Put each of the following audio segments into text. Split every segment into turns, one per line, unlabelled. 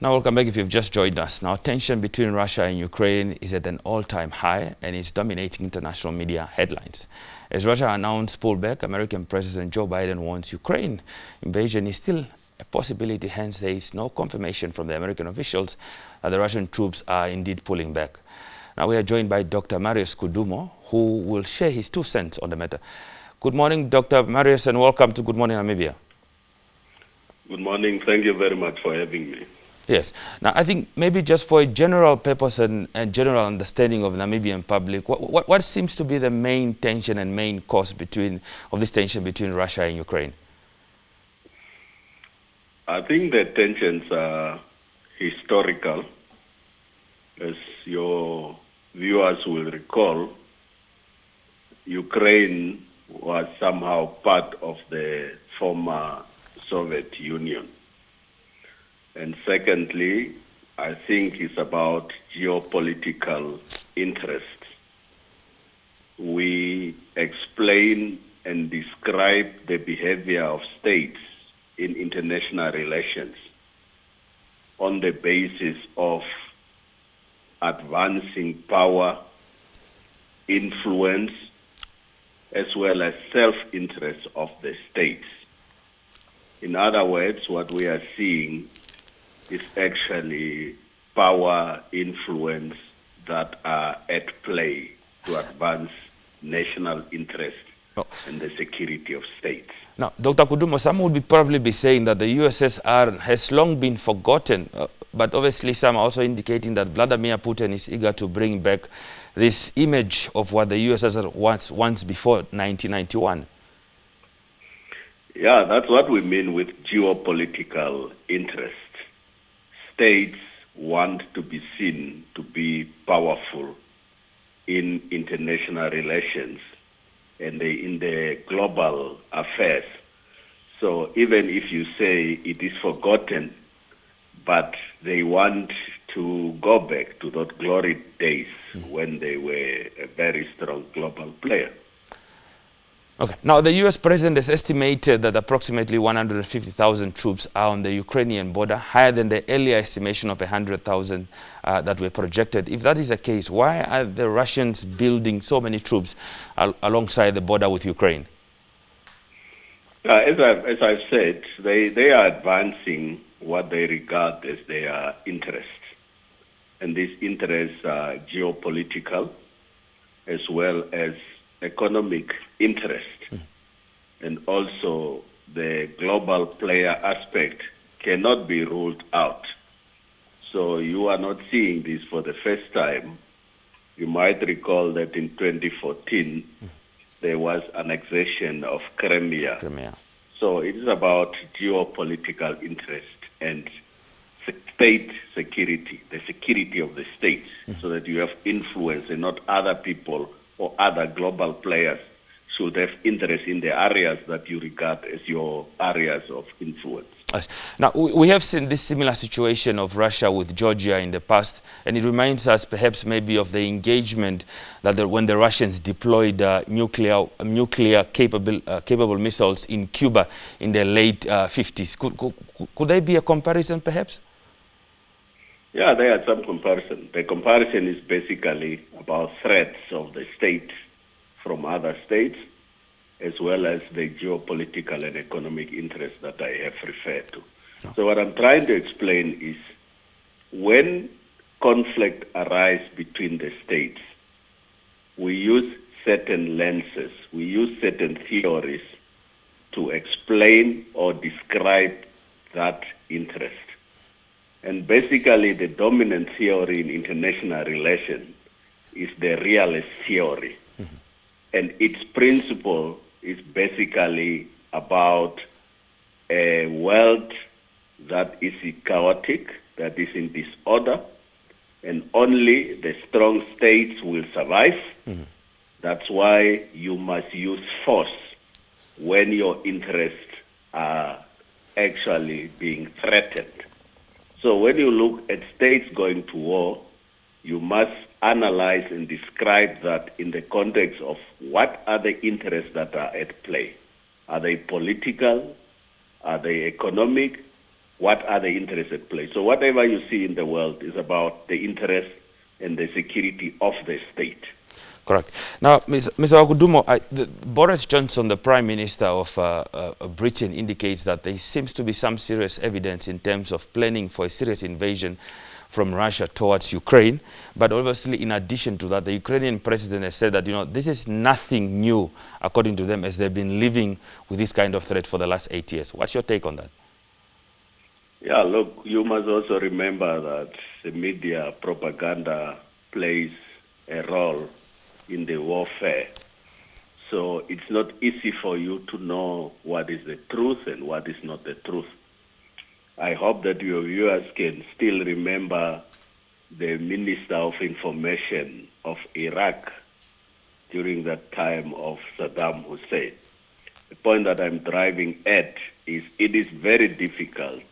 Now, welcome back if you've just joined us. Now, tension between Russia and Ukraine is at an all-time high and is dominating international media headlines. As Russia announced pullback, American President Joe Biden warns Ukraine invasion is still a possibility, hence there is no confirmation from the American officials that the Russian troops are indeed pulling back. Now, we are joined by Dr. Marius Kudumo, who will share his 2 cents on the matter. Good morning, Dr. Marius, and welcome to Good Morning Namibia.
Good morning. Thank you very much for having me.
Yes. Now, I think maybe just for a general purpose and general understanding of Namibian public, what seems to be the main tension and main cause of this tension between Russia and Ukraine?
I think the tensions are historical. As your viewers will recall, Ukraine was somehow part of the former Soviet Union. And secondly, I think it's about geopolitical interests. We explain and describe the behavior of states in international relations on the basis of advancing power, influence, as well as self-interest of the states. In other words, what we are seeing is actually power, influence that are at play to advance national interest and the security of states.
Now, Dr. Kudumo, some would probably be saying that the USSR has long been forgotten, but obviously some are also indicating that Vladimir Putin is eager to bring back this image of what the USSR was once before 1991.
Yeah, that's what we mean with geopolitical interest. States want to be seen to be powerful in international relations and in the global affairs. So even if you say it is forgotten, but they want to go back to those glory days when they were a very strong global player.
Okay. Now, the U.S. president has estimated that approximately 150,000 troops are on the Ukrainian border, higher than the earlier estimation of 100,000 that were projected. If that is the case, why are the Russians building so many troops alongside the border with Ukraine?
As I've said, they are advancing what they regard as their interests. And these interests are geopolitical as well as economic interest, and also the global player aspect cannot be ruled out. So you are not seeing this for the first time. You might recall that in 2014 there was annexation of Crimea. So it is about geopolitical interest and state security, the security of the state, so that you have influence and not other people or other global players should have interest in the areas that you regard as your areas of influence.
Now, we have seen this similar situation of Russia with Georgia in the past, and it reminds us perhaps maybe of the engagement that when the Russians deployed nuclear capable missiles in Cuba in the late 50s. Could there be a comparison perhaps?
Yeah, there are some comparison. The comparison is basically about threats of the state from other states, as well as the geopolitical and economic interests that I have referred to. So what I'm trying to explain is when conflict arises between the states, we use certain lenses, we use certain theories to explain or describe that interest. And basically, the dominant theory in international relations is the realist theory. And its principle is basically about a world that is chaotic, that is in disorder, and only the strong states will survive. That's why you must use force when your interests are actually being threatened. So when you look at states going to war, you must analyze and describe that in the context of what are the interests that are at play. Are they political? Are they economic? what are the interests at play. So whatever you see in the world is about the interest and the security of the state.
Correct. Now, Mr. Wakudumo, Boris Johnson, the Prime Minister of Britain, indicates that there seems to be some serious evidence in terms of planning for a serious invasion from Russia towards Ukraine. But obviously, in addition to that, the Ukrainian president has said that, this is nothing new, according to them, as they've been living with this kind of threat for the last 8 years. What's your take on that?
Yeah, look, you must also remember that the media propaganda plays a role in the warfare. So it's not easy for you to know what is the truth and what is not the truth. I hope that your viewers can still remember the Minister of Information of Iraq during that time of Saddam Hussein. The point that I'm driving at is it is very difficult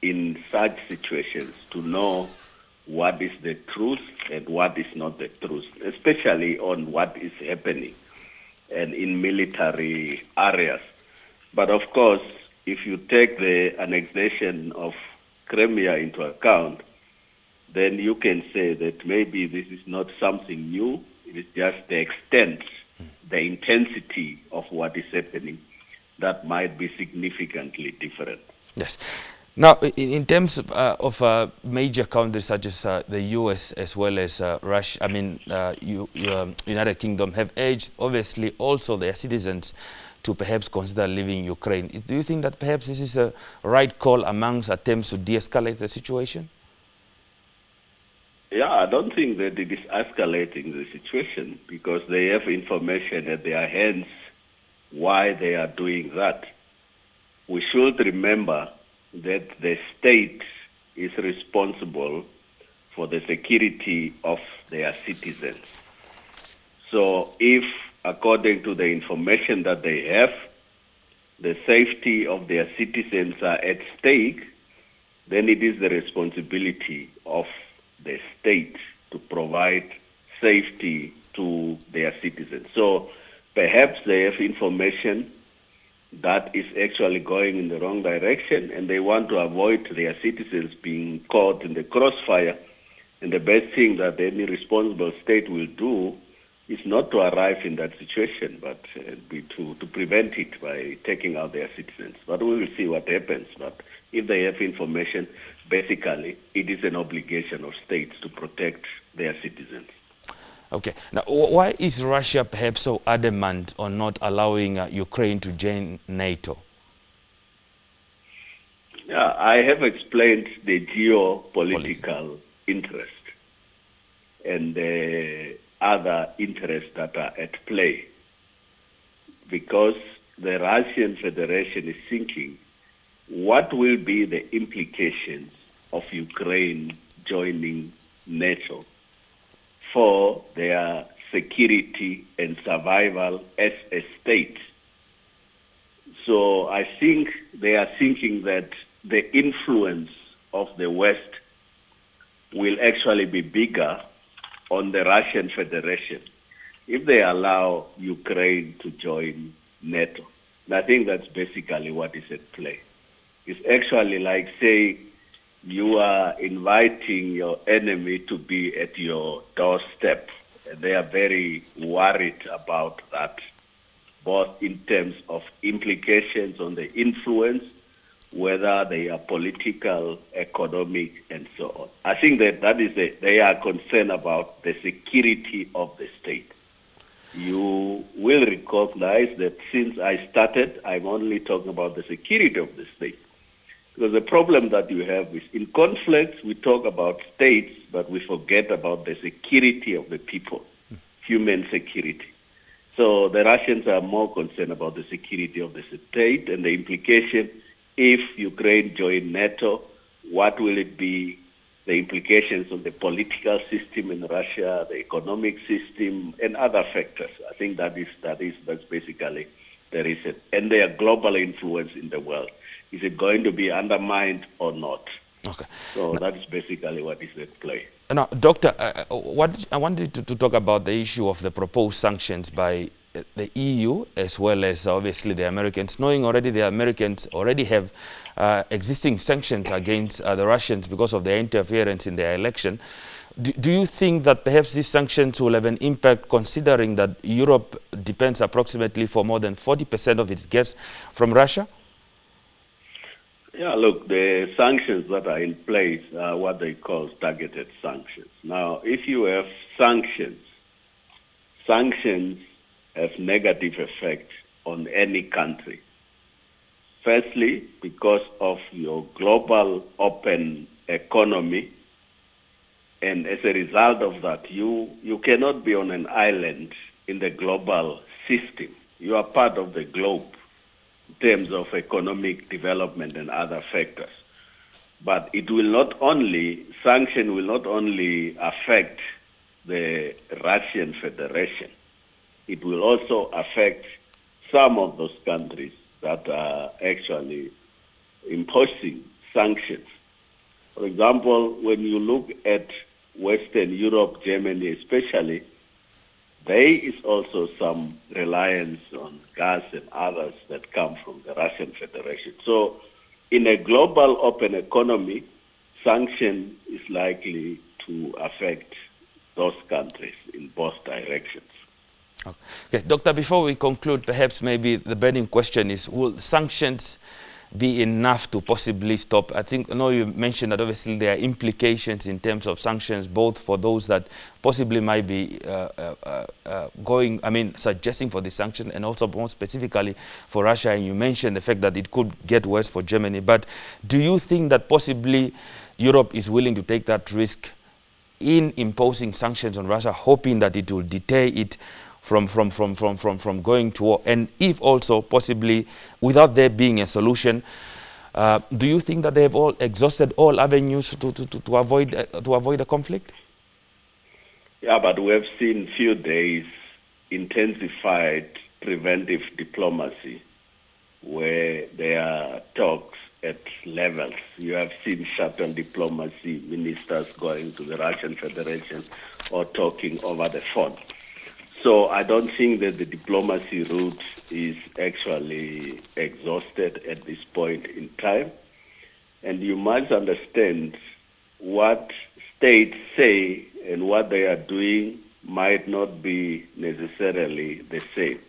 in such situations to know what is the truth and what is not the truth, especially on what is happening and in military areas. But of course, if you take the annexation of Crimea into account, then you can say that maybe this is not something new. It is just the extent, the intensity of what is happening that might be significantly different.
Yes. Now, in terms of major countries such as the U.S. as well as Russia, United Kingdom have urged, obviously, also their citizens to perhaps consider leaving Ukraine. Do you think that perhaps this is the right call amongst attempts to de-escalate the situation?
Yeah, I don't think that it is escalating the situation because they have information at their hands why they are doing that. We should remember that the state is responsible for the security of their citizens. So if, according to the information that they have, the safety of their citizens are at stake, then it is the responsibility of the state to provide safety to their citizens. So perhaps they have information that is actually going in the wrong direction and they want to avoid their citizens being caught in the crossfire. And the best thing that any responsible state will do is not to arrive in that situation, but to prevent it by taking out their citizens. But we will see what happens. But if they have information, basically, it is an obligation of states to protect their citizens.
Okay. Now, why is Russia perhaps so adamant on not allowing Ukraine to join NATO?
Yeah, I have explained the geopolitical interest and the other interests that are at play. Because the Russian Federation is thinking, what will be the implications of Ukraine joining NATO for their security and survival as a state? So I think they are thinking that the influence of the West will actually be bigger on the Russian Federation if they allow Ukraine to join NATO. And I think that's basically what is at play. It's actually like saying you are inviting your enemy to be at your doorstep. And they are very worried about that, both in terms of implications on the influence, whether they are political, economic, and so on. I think that they are concerned about the security of the state. You will recognize that since I started, I'm only talking about the security of the state. Because the problem that you have is in conflicts, we talk about states, but we forget about the security of the people, human security. So the Russians are more concerned about the security of the state and the implication if Ukraine joins NATO, what will it be, the implications on the political system in Russia, the economic system, and other factors. I think that's basically the reason. And their global influence in the world. Is it going to be undermined or not?
Okay.
So that is basically what is at play.
Now, Doctor, I wanted to talk about the issue of the proposed sanctions by the EU as well as obviously the Americans, knowing already the Americans already have existing sanctions against the Russians because of their interference in their election. Do you think that perhaps these sanctions will have an impact, considering that Europe depends approximately for more than 40% of its gas from Russia?
Yeah, look, the sanctions that are in place are what they call targeted sanctions. Now, if you have sanctions have negative effect on any country. Firstly, because of your global open economy, and as a result of that, you cannot be on an island in the global system. You are part of the globe in terms of economic development and other factors. But it will not only, sanction will not only affect the Russian Federation, it will also affect some of those countries that are actually imposing sanctions. For example, when you look at Western Europe, Germany especially, there is also some reliance on gas and others that come from the Russian Federation. So in a global open economy, sanction is likely to affect those countries in both directions.
Okay, Doctor, before we conclude, perhaps maybe the burning question is, will sanctions be enough to possibly stop? I know you mentioned that obviously there are implications in terms of sanctions, both for those that possibly might be suggesting for the sanction, and also more specifically for Russia. And you mentioned the fact that it could get worse for Germany. But do you think that possibly Europe is willing to take that risk in imposing sanctions on Russia, hoping that it will deter it from going to war? And if also possibly without there being a solution, do you think that they have all exhausted all avenues to avoid a conflict?
Yeah, but we have seen few days intensified preventive diplomacy where there are talks at levels. You have seen shuttle diplomacy, ministers going to the Russian Federation or talking over the phone. So I don't think that the diplomacy route is actually exhausted at this point in time. And you must understand what states say and what they are doing might not be necessarily the same.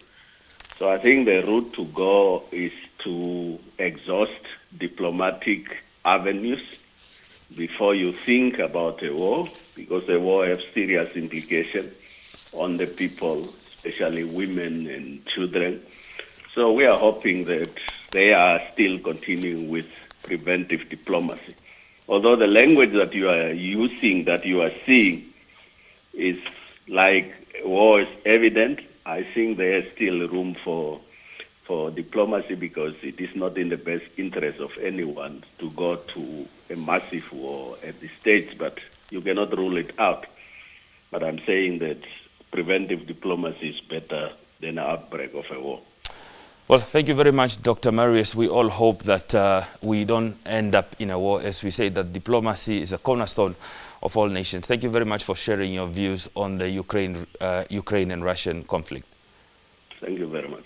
So I think the route to go is to exhaust diplomatic avenues before you think about a war, because a war has serious implications on the people, especially women and children. So we are hoping that they are still continuing with preventive diplomacy. Although the language that you are using, that you are seeing, is like war is evident, I think there is still room for diplomacy, because it is not in the best interest of anyone to go to a massive war at this stage, but you cannot rule it out. But I'm saying that preventive diplomacy is better than an outbreak of a war.
Well, thank you very much, Dr. Marius. We all hope that we don't end up in a war. As we say, that diplomacy is a cornerstone of all nations. Thank you very much for sharing your views on the Ukraine and Russian conflict.
Thank you very much.